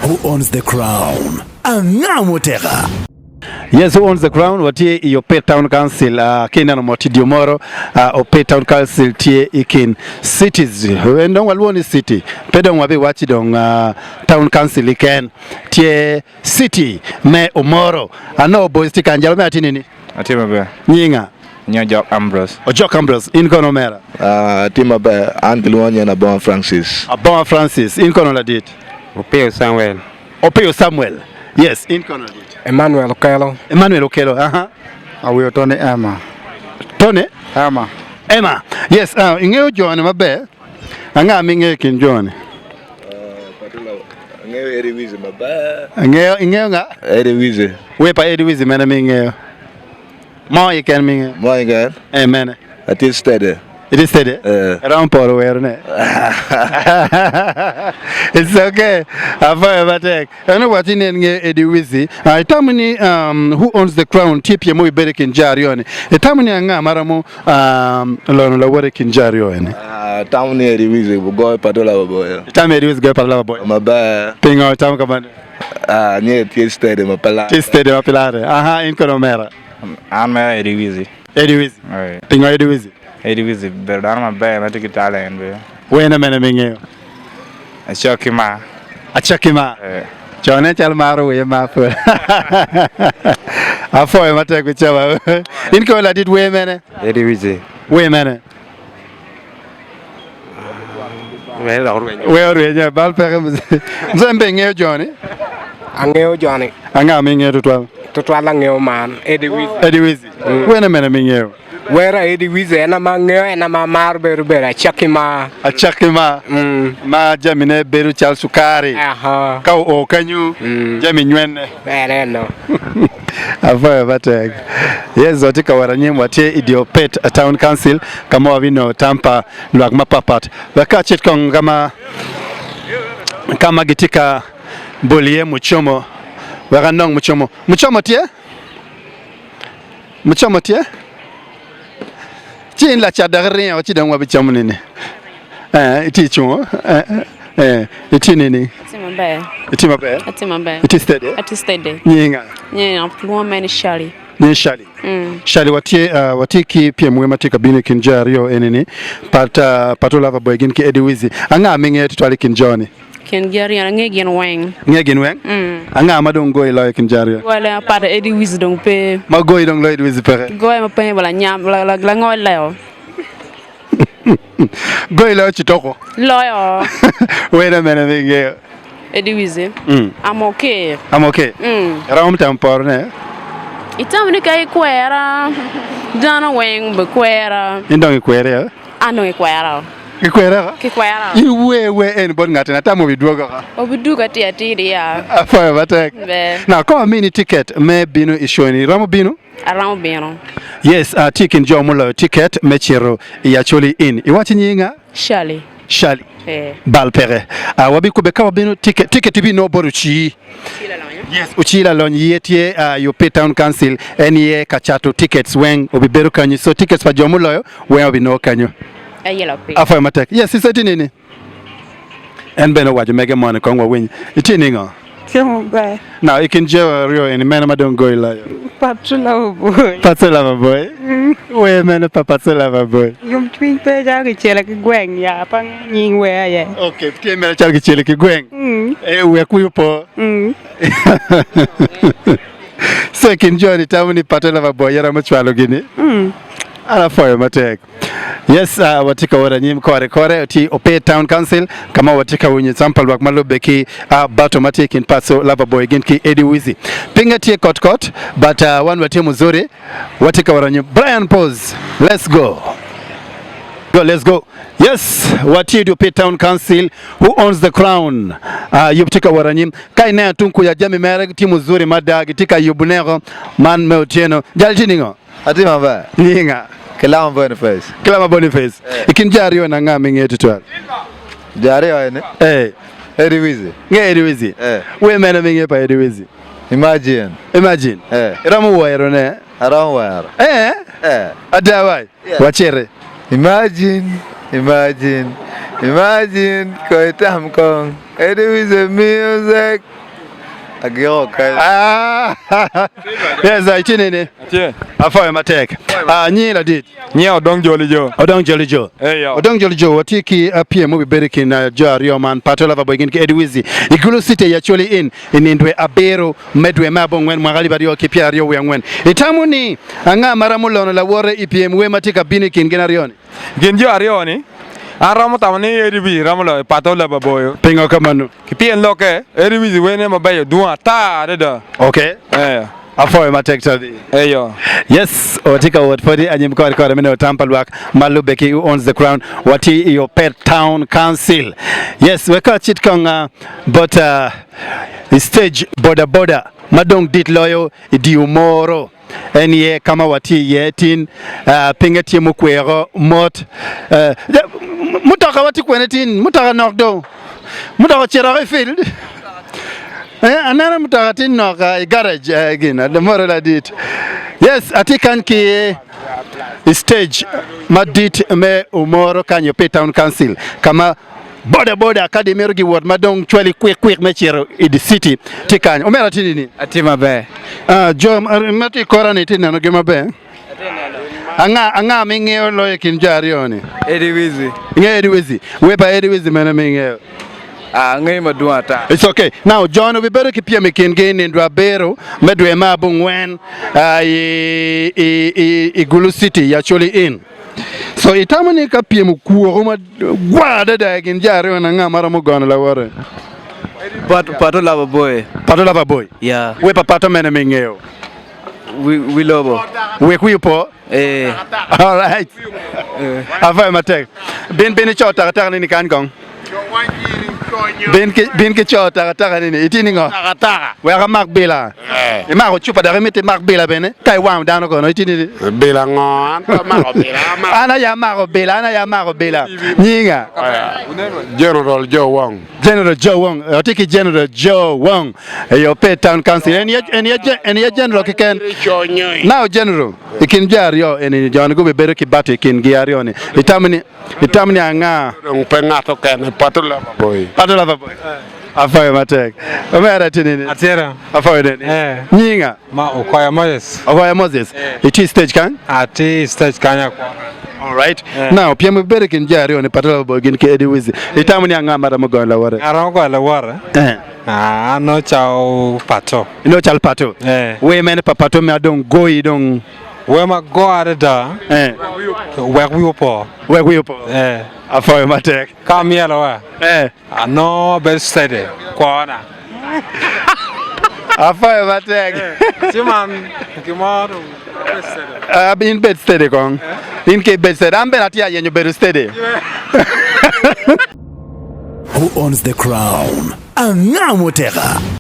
Who owns the crown? Angamotera. Yes, who owns the crown? Watie Opit Town Council kina no motidi Omoro Opit Town Council tie ikin cities. Ndong walwoni city. Pedong wabi wachi dong Town Council iken tie city me Omoro. Ano boys tikanjalo me atini ni? Atima be. Nyinga. Nyojok Ambrose. Ojok Ambrose in kono mera. Atima be Antilwanya na Bomah Francis. Bomah Francis in kono la dit. Opit Samuel. Opit Samuel. Yes, in kono dit. Emmanuel Okelo. Emmanuel Okelo, Awi Tony Emma. Tony? Emma. Emma. Yes, ingeo John mabe. Anga minge kin John. Ngeo Edddy WIZZY mabe. Ingeo nga? Edddy WIZZY. We pa Edddy WIZZY mena minge. Mo iken minge. Mo iken. Mena. It is steady. It is steady. Around Poro where ne. It's okay. Ava batek. I know what in Edddy WIZZY. Itamuni who owns the crown tipye mo ibere kinjari one. Itamuni anga maramo lono la wore kinjari one. Tamuni Edddy WIZZY go PATOLOVER boy. Tamuni Edddy WIZZY go PATOLOVER boy. Mabe. Pingo tam kamane. Nye it is steady mapala. It is steady mapilare. In kono mera. Anme Edddy WIZZY. Edddy WIZZY. Pingo Eddy WIZZY. Edddy WIZZY berdana mabe mati kitalen be. Wena mena minge. Achokima. Achokima. Chone chal maro we ma fu. Afo e mate ku chawa. In ko la dit we mena. Edddy WIZZY. We mena. We la orwe. We orwe ja bal pere mzembe ngeo Johnny. Angeo Johnny. Anga minge tutwa. Tutwa la ngeo man. Edddy WIZZY. Edddy WIZZY. Wena mena minge. Where Edddy WIZZY ena mangeo ena mamar beru achakima. Achakima. Ma jamine beru chal sukari. Ka o kanyu. Jami nywenne. No. Ava batek. Yes, zotika waranyem watie EDDY Opit Town Council kama wavino tampa lwag mapapat. Wakachit kong kama gitika bolie muchomo. Waranong muchomo. Muchomo tie? Muchomo tie? Chin la chadagrien wati dang wabi chamunene. Iti chungo. Iti nini. Iti mabe. Ati mabe. Iti steady. Ati steady. Nyinga. Nyinga pluwa meni shali. Ni shali. Shali wati ki pia mwema tika bini kinjario enini. PATOLOVER boy gin ki Edddy WIZZY. Anga minge tutwali kinjoni. Kinjari nge gen weng. Nge gen weng? Anga amadong goy loy kinjario. Wala pada Edddy WIZZY dong pe. Ma goy dong loy Edddy WIZZY pere. Goy ma pe wala nyam la ngoy leo. Goy loy chitoko. Loyo. Wait a minute minge. Edddy WIZZY. I'm okay. I'm okay. Raum tampor ne. Itam ni kai kwera. Dana weng be kwera. Indong kwera. Ano kwera. Kikwera? Kikwera. We anybody ngati natamo biduoga ka. Obiduga ti ya. Afa batek. Now come mini ticket me binu ishoni. Ramo binu? Around bino. Yes, ticket jomulo ticket me chiro Acholi in. Iwati nyinga? Shali. Balpere. Wabi kubeka wabinu ticket bi no boruchi. Yes, uchila lon yetie Opit Town Council enie kachato tickets weng obiberu kanyu. So tickets pa jomulo we obi no kanyu. Afa matek. Yes, is it nini? En beno waju mege money kongwa win. Iti ningo. Bye. Now you can jail rio in man don't go like. PATOLOVER boy. PATOLOVER boy. We man PATOLOVER boy. Yung twin pe ja ki chela ki gweng ya pang nying we ya. Okay, tie mera chal ki chele ki gweng. We ku po. So can join tamuni PATOLOVER boy yara machwalo gini. Ala foyo matek. Yes, watika waranyim kore ti Opit Town Council kama watika wenye sample wak malobeki Batomatic in PATOLOVER boy ginki Edddy WIZZY. Pinga tie kot but one watie muzuri watika waranyim Brian pose. Let's go. Let's go. Yes, watie EDDY Opit Town Council who owns the crown. Yuptika waranyim kaina tunku ya jami mere timu zuri mada gitika yubunero man meutieno jaltiningo. Ati mabe. Nyinga. Kelama Boniface. Kelama Boniface. Ikinjari yo na ngami ngeti twala. Jari yo ene. Edddy WIZZY. Nge Edddy WIZZY. We mena minge pa Edddy WIZZY. Imagine. Iramu waero ne. Around where? Adawai. Wachere. Imagine. Imagine. Imagine. Koitam kong. Eddie Wizzy music. Yes, I chinini. Afoy matek. Nyi la dit. Nyi odong joli jo. Odong joli jo. Odong joli jo watiki apie mu beriki na Rio man PATOLOVER boy ki Edddy WIZZY. Igulu city ya Acholi in indwe abero medwe mabo ngwen mwagali bario kipia rio we ngwen. Itamuni anga maramulono la wore IPM we matika binikin genarioni. Genjo arioni. Aramo tamani EDDY ramulo PATOLOVER boy. Pingo kamanu. Kipien loke EDDY WIZZY wene mabayo duwa ta deda. Okay. Afoy matek tadi. Yes, watika watfodi anyimkori kore mene otampalwak Malubeki who owns the crown wati Opit Town Council. Yes, weka chitkong but stage border madong dit loyo idi Omoro. Enye kama wati yetin pingeti mukwero mot mutaka wati kwenetin mutaka nokdo mutaka chera field anana mutaka tin noka garage again the moral edit. Yes, atikan ki stage madit me Omoro kan Opit Town Council kama border academy rogi word madong chwali quick me chero in city tikan omera tinini Atima be. Jom mati korani tinano gema be. Anga mingeo lo kin jarioni. Edddy Wizzy. Edddy WIZZY. We ba Edddy WIZZY mena mingeo. Ngai maduata. It's okay. Now John we better keep me kin gain in Rabero medwe mabung wen Gulu city ya Acholi in. So itamani ka pie mu kuo ma gwada da kin jarioni na ngamara mo gona la wore. PATOLOVER boy. PATOLOVER boy. Yeah. We papato mena mingeo. We lobo. We kuipo. All right. Ava matek. Bin chota kata nini kan kong. Bin ki chota kata nini itini ngo. Kata. We ka mak bela. E ma ko chupa da remete mak bela bene. Kai wam dano ko no itini. Bela ngon. Mako bela. Ana ya mako bela. Nyinga. General Joe Wong. General Joe Wong. Otiki General Joe Wong. Opit Town Council. Any general kiken. Now general. Ikin jario eni John go be bere ki bate kin giario ni. Itamni anga. Penga to ken PATOLOVER boy. PATOLOVER boy. Afoy matek. Omera tinini. Atera. Afoy deni. Nyinga. Ma okoya Moses. Okoya Moses. It is stage kan? Ati stage kanya kwa. All right. Now pia mbere kin jario ni PATOLOVER boy kin ki Edddy WIZZY. Itamni anga mara mo gon la wore. Arango la wore. No chao pato. No chal pato. We men papato me adong go idong. We ma go ada. Where we po. Afoy matek. Come here la. No best steady. Kwana. Afoy matek. Siman kimaro. In bed steady kong. In ke bed steady. Ambe natia yenyo bed steady. Who owns the crown? Angamotera.